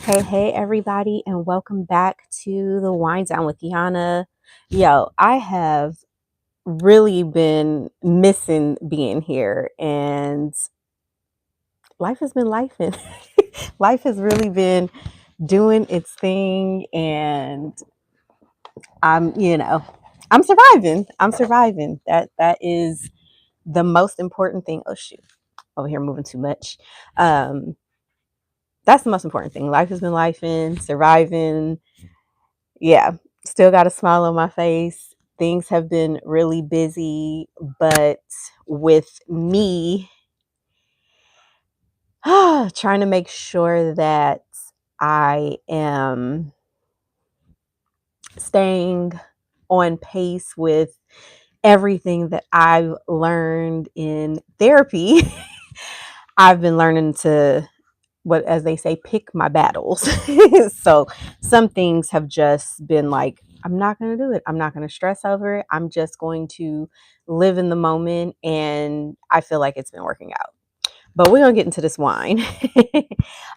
Hey, everybody, and welcome back to the Wine Down with Yana. Yo, I have really been missing being here, and life has been lifing. Life has really been doing its thing, and I'm surviving. I'm surviving. That is the most important thing. Oh shoot, over here moving too much. Um, that's the most important thing. Life has been lifing, surviving. Yeah, still got a smile on my face. Things have been really busy, but with me trying to make sure that I am staying on pace with everything that I've learned in therapy. I've been learning to, what as they say, pick my battles. So some things have just been like, I'm not going to do it. I'm not going to stress over it. I'm just going to live in the moment, and I feel like it's been working out. But we're going to get into this wine.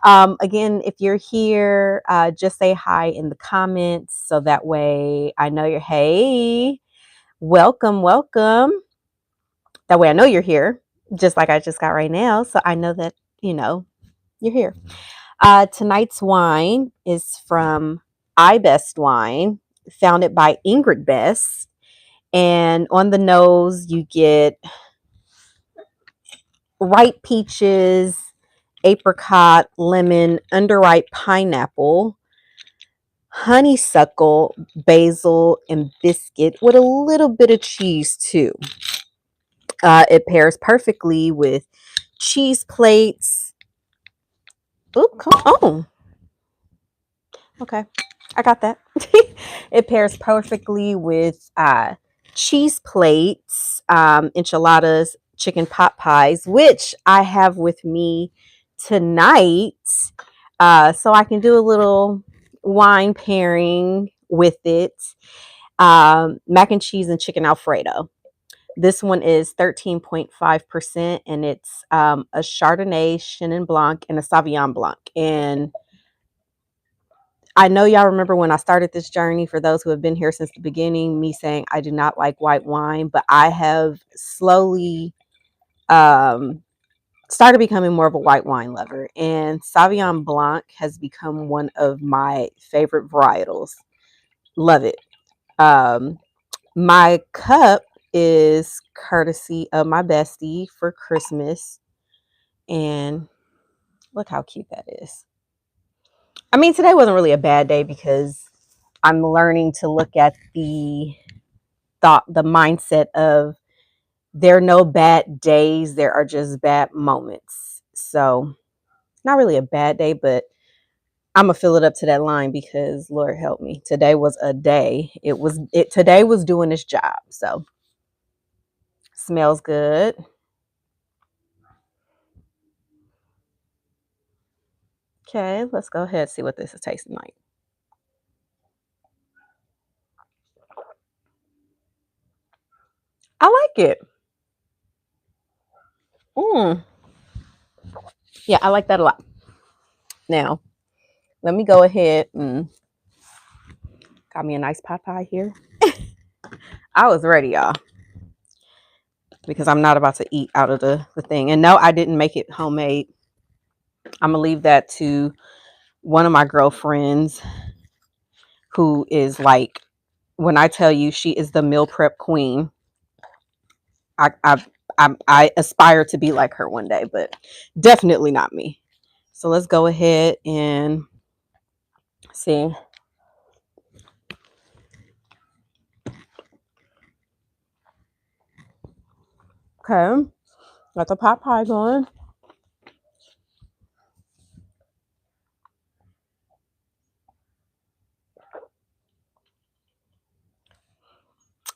Again, if you're here, just say hi in the comments so that way I know you're, hey, welcome. That way I know you're here, just like I just got right now. So I know that, you're here. Tonight's wine is from iBest Wine, founded by Ingrid Best. And on the nose, you get ripe peaches, apricot, lemon, underripe pineapple, honeysuckle, basil, and biscuit with a little bit of cheese too. It pairs perfectly with cheese plates. Oh, come on. Okay, I got that. It pairs perfectly with cheese plates, enchiladas, chicken pot pies, which I have with me tonight. So I can do a little wine pairing with it. Mac and cheese and chicken Alfredo. This one is 13.5%, and it's a Chardonnay, Chenin Blanc, and a Sauvignon Blanc. And I know y'all remember when I started this journey, for those who have been here since the beginning, me saying I do not like white wine, but I have slowly started becoming more of a white wine lover. And Sauvignon Blanc has become one of my favorite varietals. Love it. My cup is courtesy of my bestie for Christmas. And look how cute that is. I mean, today wasn't really a bad day because I'm learning to look at the mindset of there are no bad days, there are just bad moments. So not really a bad day, but I'm gonna fill it up to that line because Lord help me. Today was a day. Today was doing its job. So smells good. Okay, let's go ahead and see what this is tasting like. I like it. Mm. Yeah, I like that a lot. Now, let me go ahead and got me a nice pot pie here. I was ready, y'all, because I'm not about to eat out of the thing. And no, I didn't make it homemade. I'm going to leave that to one of my girlfriends who is like, when I tell you she is the meal prep queen, I aspire to be like her one day, but definitely not me. So let's go ahead and see. Okay, got the pot pie going.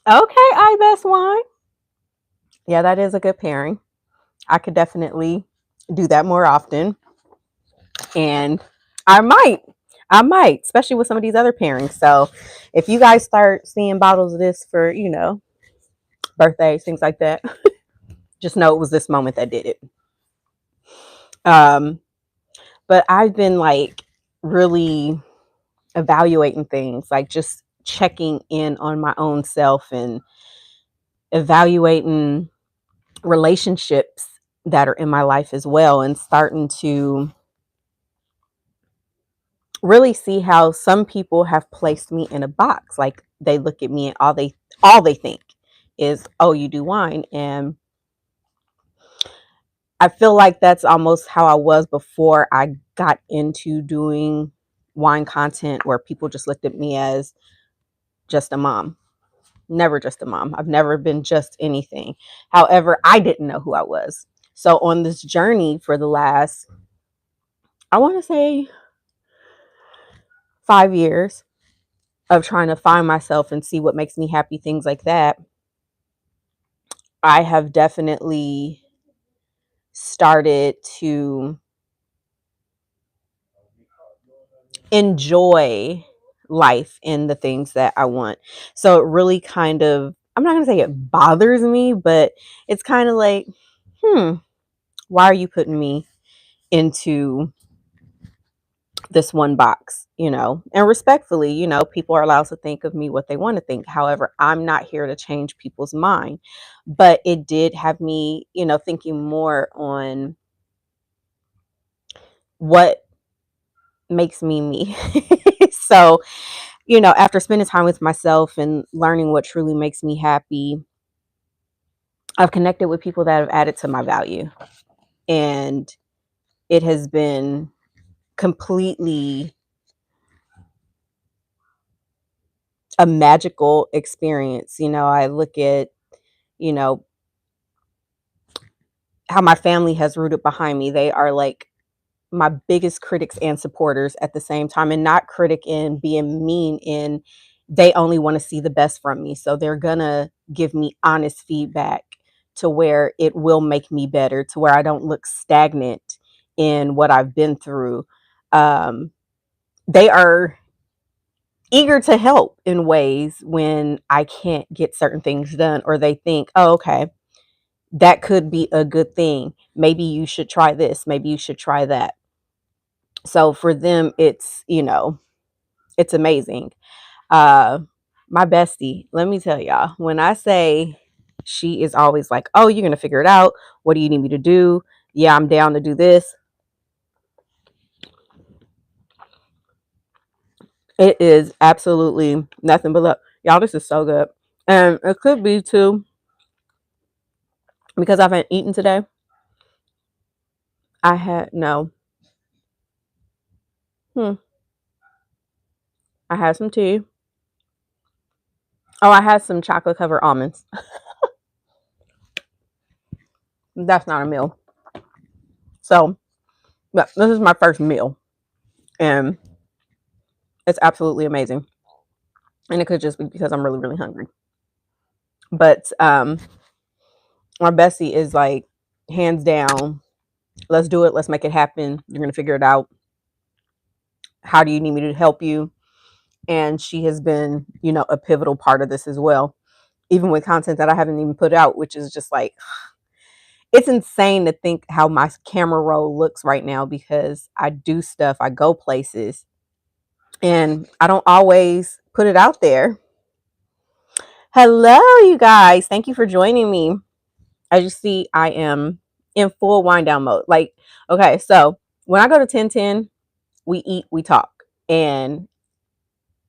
Okay, I best wine. Yeah, that is a good pairing. I could definitely do that more often. And I might, especially with some of these other pairings. So if you guys start seeing bottles of this for, birthdays, things like that, just know it was this moment that did it. Um, But I've been like really evaluating things, like just checking in on my own self and evaluating relationships that are in my life as well, and starting to really see how some people have placed me in a box. Like they look at me and all they think is, oh, you do wine. And I feel like that's almost how I was before I got into doing wine content, where people just looked at me as just a mom. Never just a mom. I've never been just anything. However, I didn't know who I was. So on this journey for the last, I want to say 5 years of trying to find myself and see what makes me happy, things like that, I have definitely started to enjoy life and the things that I want. So it really kind of, I'm not going to say it bothers me, but it's kind of like, why are you putting me into this one box, and respectfully, people are allowed to think of me what they want to think. However, I'm not here to change people's mind, but it did have me, thinking more on what makes me me. So, after spending time with myself and learning what truly makes me happy, I've connected with people that have added to my value, and it has been completely a magical experience. I look at, you know, how my family has rooted behind me. They are like my biggest critics and supporters at the same time, and not critic in being mean, in they only want to see the best from me. So they're gonna give me honest feedback to where it will make me better, to where I don't look stagnant in what I've been through. They are eager to help in ways when I can't get certain things done, or they think, oh, okay, that could be a good thing. Maybe you should try this. Maybe you should try that. So for them, it's amazing. Uh, my bestie, let me tell y'all, when I say she is always like, oh, you're going to figure it out. What do you need me to do? Yeah, I'm down to do this. It is absolutely nothing but love. Y'all, this is so good. And it could be too, because I haven't eaten today. I had, no. Hmm. I had some tea. Oh, I had some chocolate covered almonds. That's not a meal. So, yeah, this is my first meal, and it's absolutely amazing. And it could just be because I'm really, really hungry. But my bestie is like, hands down, let's do it. Let's make it happen. You're going to figure it out. How do you need me to help you? And she has been, a pivotal part of this as well, even with content that I haven't even put out, which is just like, it's insane to think how my camera roll looks right now, because I do stuff, I go places, and I don't always put it out there. Hello, you guys. Thank you for joining me. As you see, I am in full wind down mode. Like, okay, so when I go to 1010, we eat, we talk. And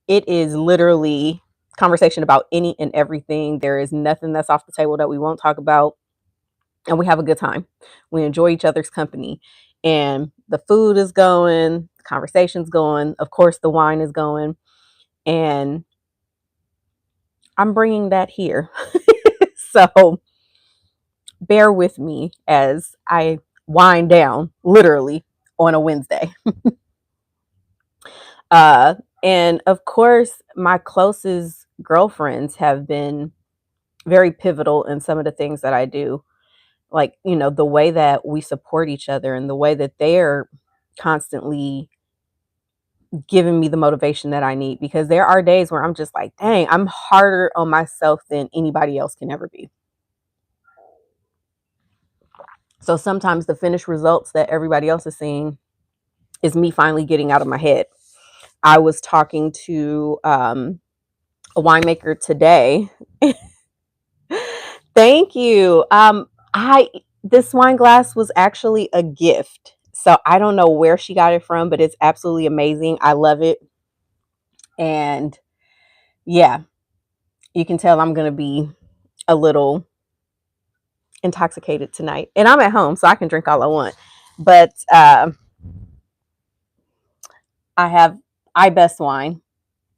it is literally conversation about any and everything. There is nothing that's off the table that we won't talk about. And we have a good time. We enjoy each other's company. And the food is going, the conversation's going. Of course, the wine is going. And I'm bringing that here. So bear with me as I wind down, literally, on a Wednesday. uh, and of course, my closest girlfriends have been very pivotal in some of the things that I do. Like, the way that we support each other, and the way that they're constantly giving me the motivation that I need, because there are days where I'm just like, dang, I'm harder on myself than anybody else can ever be. So sometimes the finished results that everybody else is seeing is me finally getting out of my head. I was talking to a winemaker today. Thank you. I This wine glass was actually a gift. So I don't know where she got it from, but it's absolutely amazing. I love it. And yeah, you can tell I'm going to be a little intoxicated tonight. And I'm at home, so I can drink all I want. But I have iBest wine.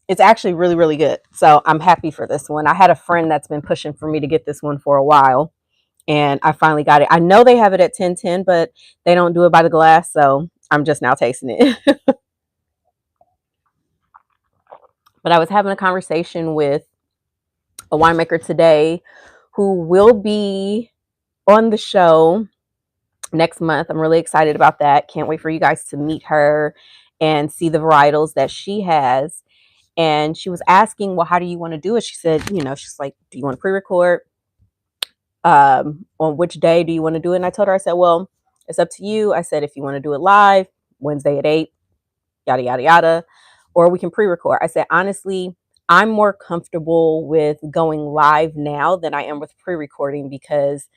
It's actually really, really good. So I'm happy for this one. I had a friend that's been pushing for me to get this one for a while, and I finally got it. I know they have it at 1010, but they don't do it by the glass, so I'm just now tasting it. But I was having a conversation with a winemaker today who will be on the show next month. I'm really excited about that. Can't wait for you guys to meet her and see the varietals that she has. And she was asking, well, how do you want to do it? She said, she's like, do you want to pre-record? On which day do you want to do it? And I told her, I said, well, it's up to you. I said, if you want to do it live, Wednesday at 8, yada, yada, yada, or we can pre-record. I said, honestly, I'm more comfortable with going live now than I am with pre-recording because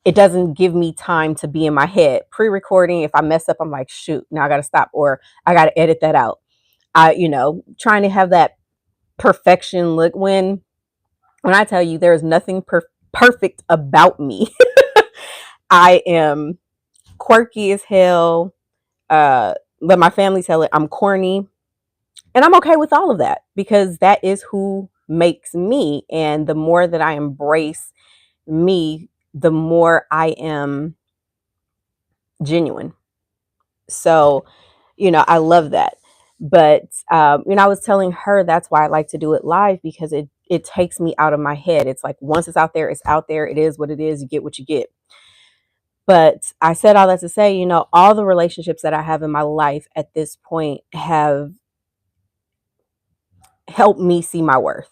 it doesn't give me time to be in my head. Pre-recording, if I mess up, I'm like, shoot, now I got to stop, or I got to edit that out. Trying to have that perfection look when I tell you there's nothing perfect about me. I am quirky as hell. But my family tell it I'm corny, and I'm okay with all of that because that is who makes me. And the more that I embrace me, the more I am genuine. So, I love that. But I was telling her that's why I like to do it live because it takes me out of my head. It's like once it's out there, it's out there. It is what it is. You get what you get. But I said all that to say, all the relationships that I have in my life at this point have helped me see my worth.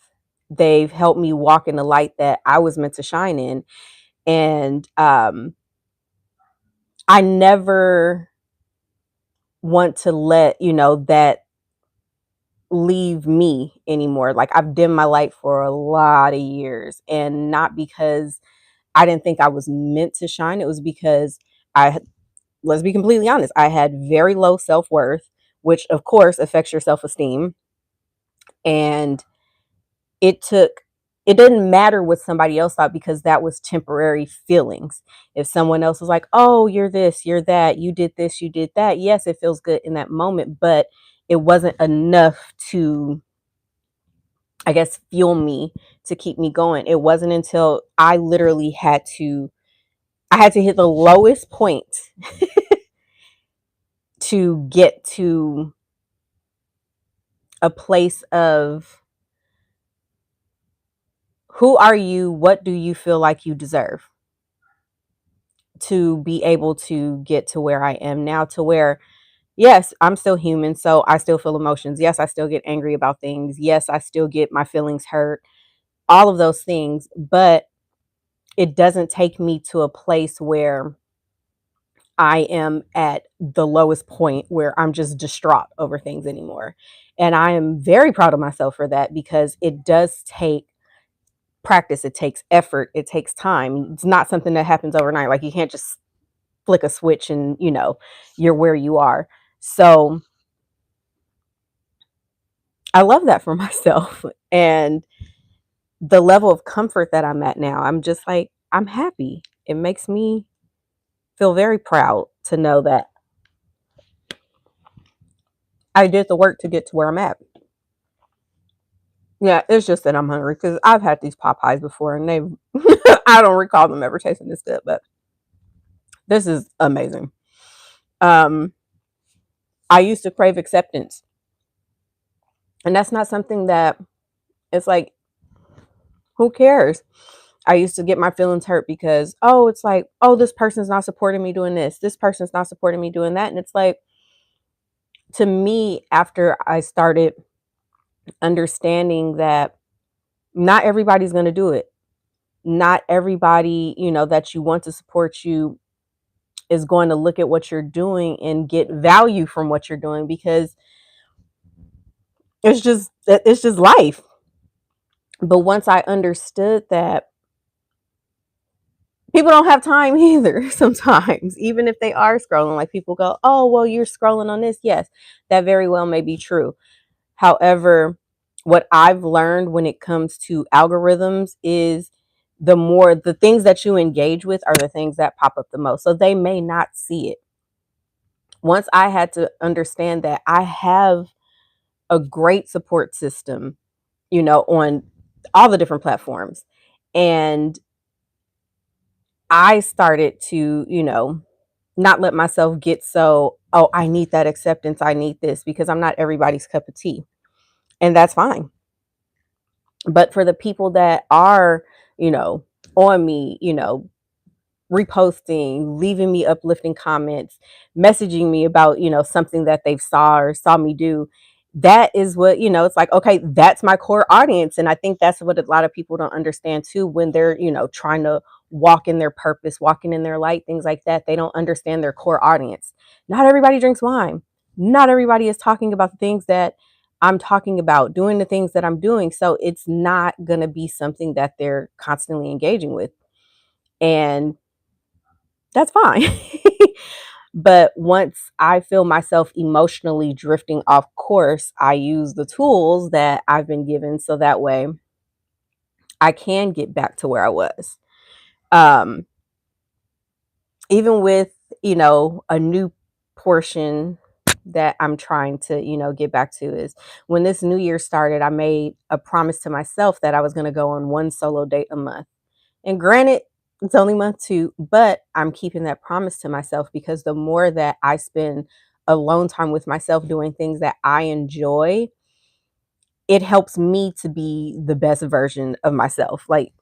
They've helped me walk in the light that I was meant to shine in. And I never want to let, that leave me anymore. Like I've dimmed my light for a lot of years, and not because I didn't think I was meant to shine. It was because let's be completely honest, I had very low self-worth, which of course affects your self-esteem. And it took it didn't matter what somebody else thought because that was temporary feelings. If someone else was like, oh, you're this, you're that, you did this, you did that, yes, it feels good in that moment, but it wasn't enough to, I guess, fuel me to keep me going. It wasn't until I had to hit the lowest point to get to a place of who are you? What do you feel like you deserve? To be able to get to where I am now, to where, yes, I'm still human. So I still feel emotions. Yes, I still get angry about things. Yes, I still get my feelings hurt, all of those things. But it doesn't take me to a place where I am at the lowest point where I'm just distraught over things anymore. And I am very proud of myself for that because it does take practice, it takes effort, it takes time. It's not something that happens overnight. Like you can't just flick a switch and, you're where you are. So I love that for myself. And the level of comfort that I'm at now, I'm just like, I'm happy. It makes me feel very proud to know that I did the work to get to where I'm at. Yeah, it's just that I'm hungry because I've had these Popeyes before and they I don't recall them ever tasting this good, but this is amazing. Um, I used to crave acceptance. And that's not something that it's like, who cares? I used to get my feelings hurt because, oh, it's like, oh, this person's not supporting me doing this. This person's not supporting me doing that. And it's like, to me, after I started understanding that not everybody's going to do it, not everybody, that you want to support you is going to look at what you're doing and get value from what you're doing, because it's just life. But once I understood that people don't have time either sometimes, even if they are scrolling, like people go, oh, well, you're scrolling on this. Yes, that very well may be true. However, what I've learned when it comes to algorithms is the things that you engage with are the things that pop up the most. So they may not see it. Once I had to understand that I have a great support system, on all the different platforms. And I started to, not let myself get so, oh, I need that acceptance. I need this, because I'm not everybody's cup of tea. And that's fine. But for the people that are, you know, on me, reposting, leaving me uplifting comments, messaging me about, something that they saw me do, that is what, it's like, okay, that's my core audience. And I think that's what a lot of people don't understand too, when they're, trying to walk in their purpose, walking in their light, things like that. They don't understand their core audience. Not everybody drinks wine. Not everybody is talking about the things that I'm talking about, doing the things that I'm doing. So it's not going to be something that they're constantly engaging with. And that's fine. But once I feel myself emotionally drifting off course, I use the tools that I've been given so that way I can get back to where I was. Um, Even with, a new portion that I'm trying to, get back to is when this new year started, I made a promise to myself that I was going to go on one solo date a month. And granted, it's only month two, but I'm keeping that promise to myself, because the more that I spend alone time with myself doing things that I enjoy, it helps me to be the best version of myself. Like,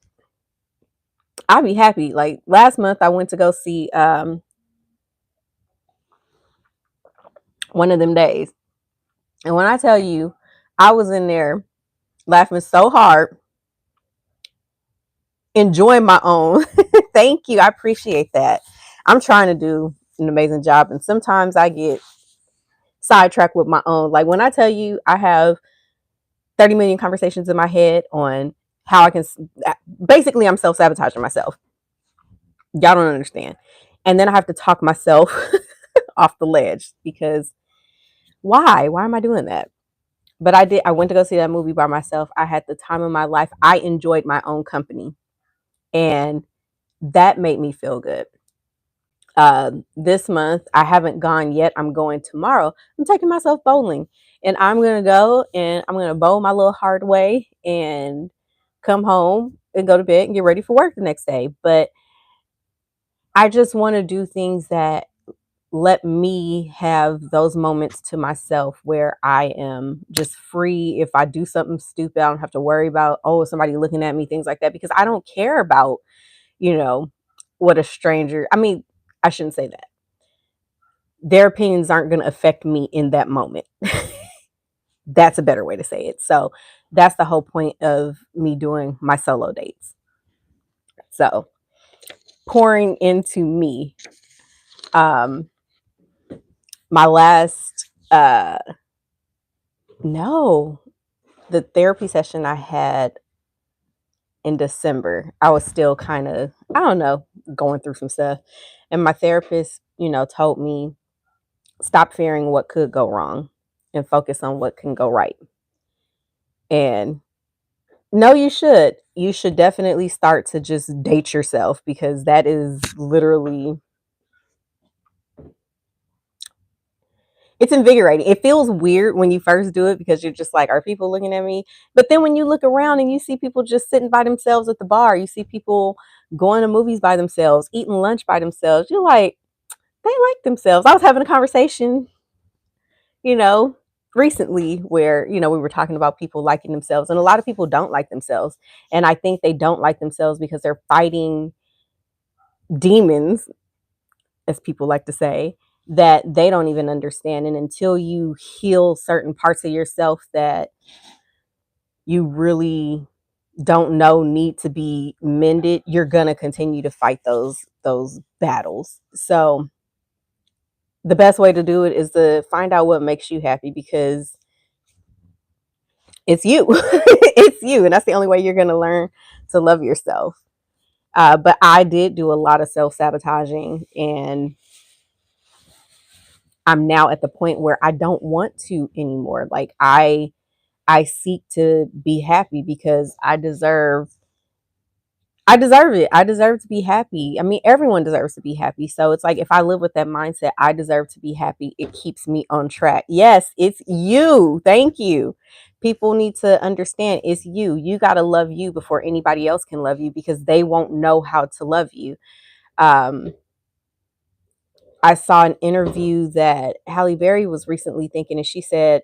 I'll be happy. Like last month, I went to go see One of Them Days. And when I tell you, I was in there laughing so hard, enjoying my own. Thank you. I appreciate that. I'm trying to do an amazing job. And sometimes I get sidetracked with my own. Like when I tell you I have 30 million conversations in my head on how I can, basically, I'm self sabotaging myself. Y'all don't understand. And then I have to talk myself off the ledge, because why? Why am I doing that? But I did. I went to go see that movie by myself. I had the time of my life. I enjoyed my own company. And that made me feel good. This month, I haven't gone yet. I'm going tomorrow. I'm taking myself bowling, and I'm going to go and I'm going to bowl my little hard way and come home and go to bed and get ready for work the next day. But I just want to do things that let me have those moments to myself where I am just free. If I do something stupid, I don't have to worry about, oh, somebody looking at me, things like that, because I don't care about, you know, what a stranger, I mean, I shouldn't say that. Their opinions aren't going to affect me in that moment. That's a better way to say it. So that's the whole point of me doing my solo dates. So pouring into me. My last, no, the therapy session I had in December, I was still kind of, I don't know, going through some stuff. And my therapist, told me, stop fearing what could go wrong and focus on what can go right. And no, you should. You should definitely start to just date yourself, because that is literally, it's invigorating. It feels weird when you first do it, because you're just like, are people looking at me? But then when you look around and you see people just sitting by themselves at the bar, you see people going to movies by themselves, eating lunch by themselves, you're like, they like themselves. I was having a conversation, you know, recently where, we were talking about people liking themselves, and a lot of people don't like themselves. And I think they don't like themselves because they're fighting demons, as people like to say, that they don't even understand. And until you heal certain parts of yourself that you really don't know need to be mended, you're gonna continue to fight those battles. So the best way to do it is to find out what makes you happy, because it's you. It's you. And that's the only way you're going to learn to love yourself. But I did do a lot of self sabotaging, and I'm now at the point where I don't want to anymore. Like I seek to be happy because I deserve it. I deserve to be happy. I mean, everyone deserves to be happy. So it's like if I live with that mindset, I deserve to be happy, it keeps me on track. Yes, it's you. Thank you. People need to understand it's you. You got to love you before anybody else can love you, because they won't know how to love you. Um, I saw an interview that Halle Berry was recently thinking, and she said,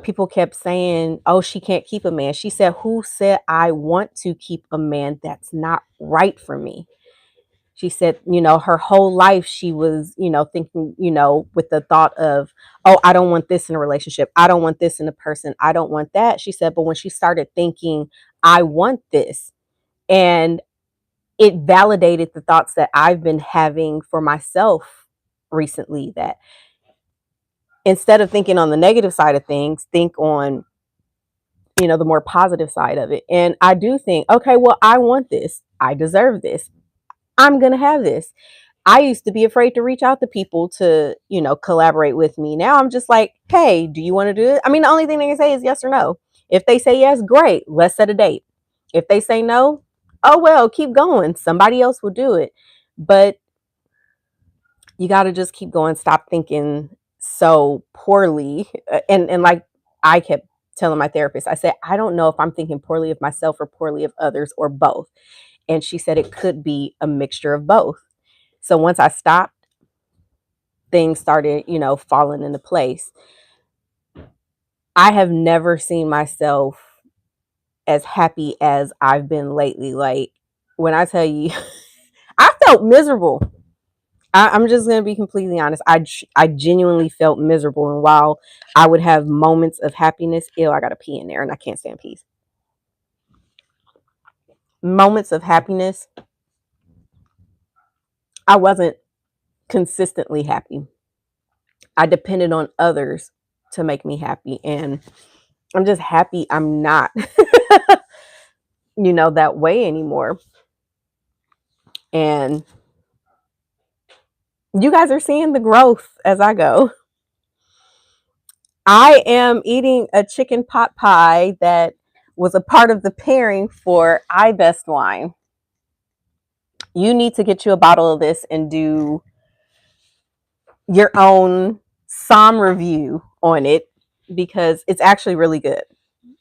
people kept saying, "Oh, she can't keep a man." She said, "Who said I want to keep a man that's not right for me?" She said, her whole life she was, thinking, with the thought of, "Oh, I don't want this in a relationship. I don't want this in a person. I don't want that." She said, but when she started thinking, "I want this," and it validated the thoughts that I've been having for myself recently, that instead of thinking on the negative side of things, think on, the more positive side of it. And I do think, okay, well, I want this. I deserve this. I'm going to have this. I used to be afraid to reach out to people to, collaborate with me. Now I'm just like, hey, do you want to do it? I mean, the only thing they can say is yes or no. If they say yes, great. Let's set a date. If they say no, oh, well, keep going. Somebody else will do it. But you got to just keep going. Stop thinking so poorly. And like I kept telling my therapist, I said, I don't know if I'm thinking poorly of myself or poorly of others or both. And she said it could be a mixture of both. So once I stopped, things started, falling into place. I have never seen myself as happy as I've been lately. Like when I tell you, I felt miserable. I'm just going to be completely honest. I genuinely felt miserable. And while I would have moments of happiness, ew, I got to pee in there and I can't stand peas. Moments of happiness, I wasn't consistently happy. I depended on others to make me happy. And I'm just happy I'm not, that way anymore. And you guys are seeing the growth as I go. I am eating a chicken pot pie that was a part of the pairing for iBest wine. You need to get you a bottle of this and do your own som review on it, because it's actually really good.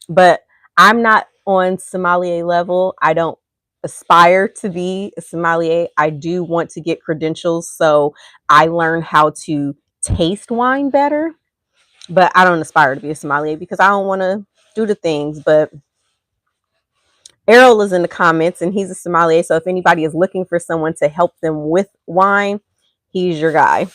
But I'm not on sommelier level. I don't aspire to be a sommelier. I do want to get credentials so I learn how to taste wine better. But I don't aspire to be a sommelier because I don't want to do the things. But Errol is in the comments and he's a sommelier. So if anybody is looking for someone to help them with wine, he's your guy.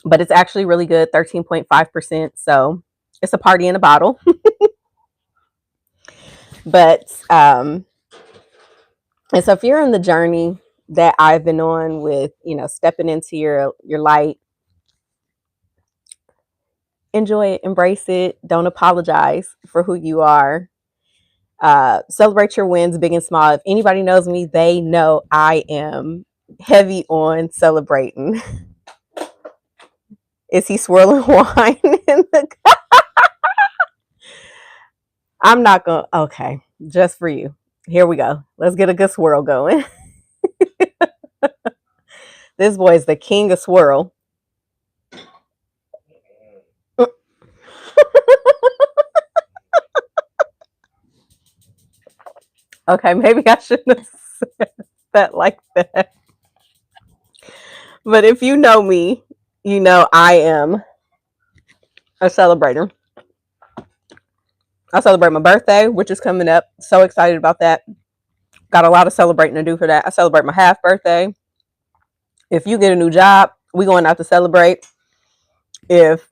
But it's actually really good, 13.5%. So it's a party in a bottle. But and so if you're on the journey that I've been on with, stepping into your light, enjoy it, embrace it, don't apologize for who you are. Celebrate your wins, big and small. If anybody knows me, they know I am heavy on celebrating. Is he swirling wine in the I'm not going to. Okay, just for you. Here we go. Let's get a good swirl going. This boy is the king of swirl. Okay, maybe I shouldn't have said that like that. But if you know me, you know I am a celebrator. I celebrate my birthday, which is coming up. So excited about that. Got a lot of celebrating to do for that. I celebrate my half birthday. If you get a new job, we going out to celebrate. If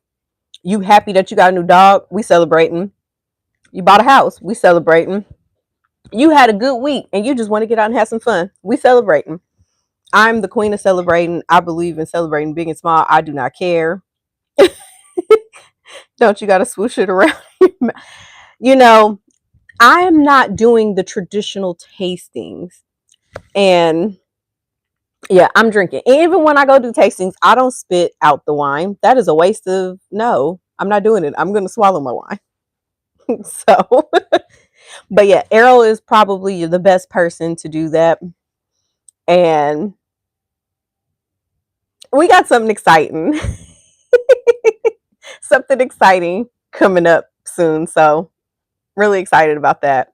you happy that you got a new dog, we celebrating. You bought a house, we celebrating. You had a good week and you just want to get out and have some fun. We celebrating. I'm the queen of celebrating. I believe in celebrating big and small. I do not care. Don't you got to swoosh it around? You know, I am not doing the traditional tastings. And yeah, I'm drinking. And even when I go do tastings, I don't spit out the wine. That is a waste of, no, I'm not doing it. I'm going to swallow my wine. So, but yeah, Errol is probably the best person to do that. And we got something exciting. Something exciting coming up soon. So, really excited about that.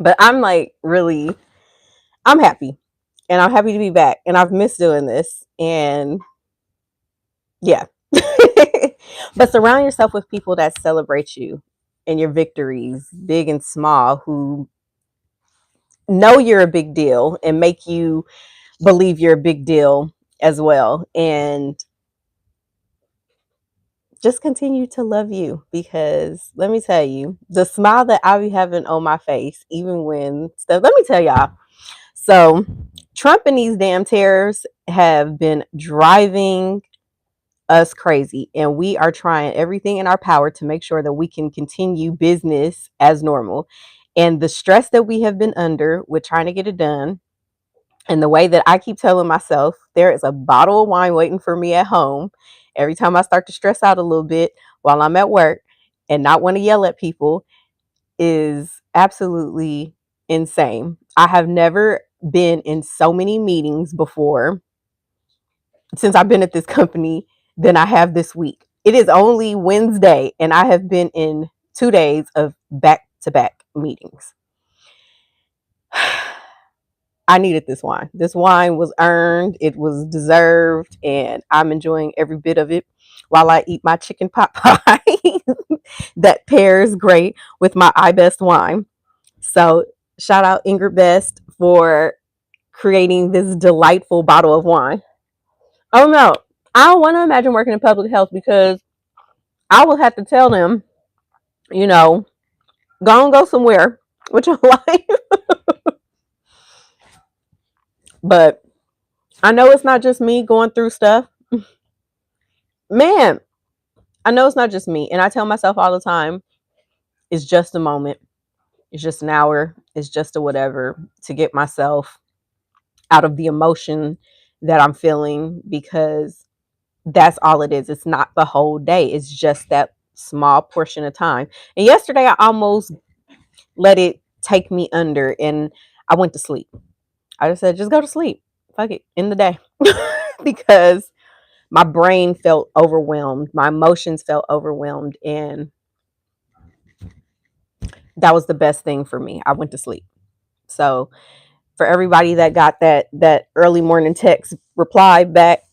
But I'm like, really, I'm happy. And I'm happy to be back. And I've missed doing this. And yeah. But surround yourself with people that celebrate you and your victories, big and small, who know you're a big deal and make you believe you're a big deal as well. And just continue to love you, because let me tell you, the smile that I be having on my face, even when stuff, let me tell y'all. So, Trump and these damn tariffs have been driving us crazy, and we are trying everything in our power to make sure that we can continue business as normal. And the stress that we have been under with trying to get it done, and the way that I keep telling myself there is a bottle of wine waiting for me at home every time I start to stress out a little bit while I'm at work and not want to yell at people, is absolutely insane. I have never been in so many meetings before since I've been at this company than I have this week. It is only Wednesday, and I have been in 2 days of back to back meetings. I needed this wine. This wine was earned, it was deserved, and I'm enjoying every bit of it while I eat my chicken pot pie that pairs great with my iBest wine. So, shout out Ingrid Best for creating this delightful bottle of wine. Oh no, I don't want to imagine working in public health, because I will have to tell them, you know, go and go somewhere with your life. But I know it's not just me going through stuff. Man, I know it's not just me. And I tell myself all the time, it's just a moment. It's just an hour. It's just a whatever, to get myself out of the emotion that I'm feeling, because that's all it is. It's not the whole day. It's just that small portion of time. And yesterday I almost let it take me under, and I went to sleep. I just said, just go to sleep. Fuck it. In the day. Because my brain felt overwhelmed. My emotions felt overwhelmed. And that was the best thing for me. I went to sleep. So for everybody that got that early morning text reply back,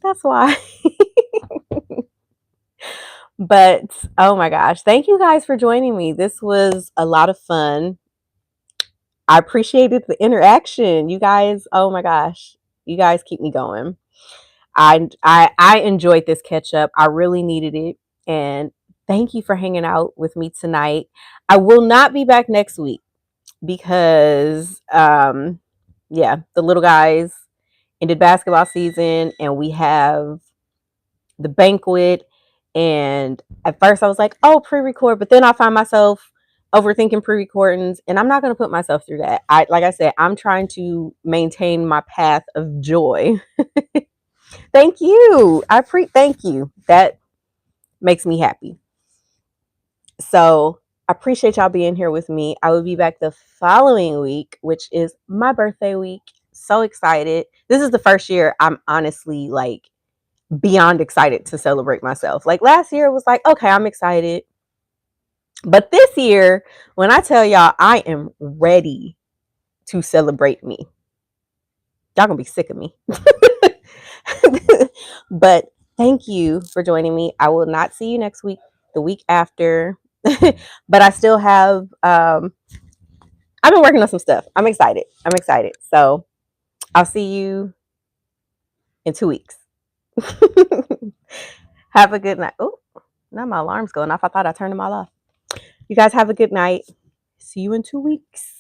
that's why. But oh my gosh, thank you guys for joining me. This was a lot of fun. I appreciated the interaction. You guys, oh my gosh, you guys keep me going. I enjoyed this catch up. I really needed it. And thank you for hanging out with me tonight. I will not be back next week because yeah, the little guys ended basketball season, and we have the banquet. And at first I was like, oh, pre-record, but then I find myself overthinking pre-recordings, and I'm not going to put myself through that. Like I said, I'm trying to maintain my path of joy. Thank you. Thank you. That makes me happy. So I appreciate y'all being here with me. I will be back the following week, which is my birthday week. So excited. This is the first year I'm honestly like beyond excited to celebrate myself. Like last year it was like, okay, I'm excited. But this year, when I tell y'all I am ready to celebrate me, y'all gonna be sick of me. But thank you for joining me. I will not see you next week, the week after. But I still have I've been working on some stuff. I'm excited. So I'll see you in 2 weeks. Have a good night. Oh, now my alarm's going off. I thought I turned them all off. You guys have a good night. see you in 2 weeks.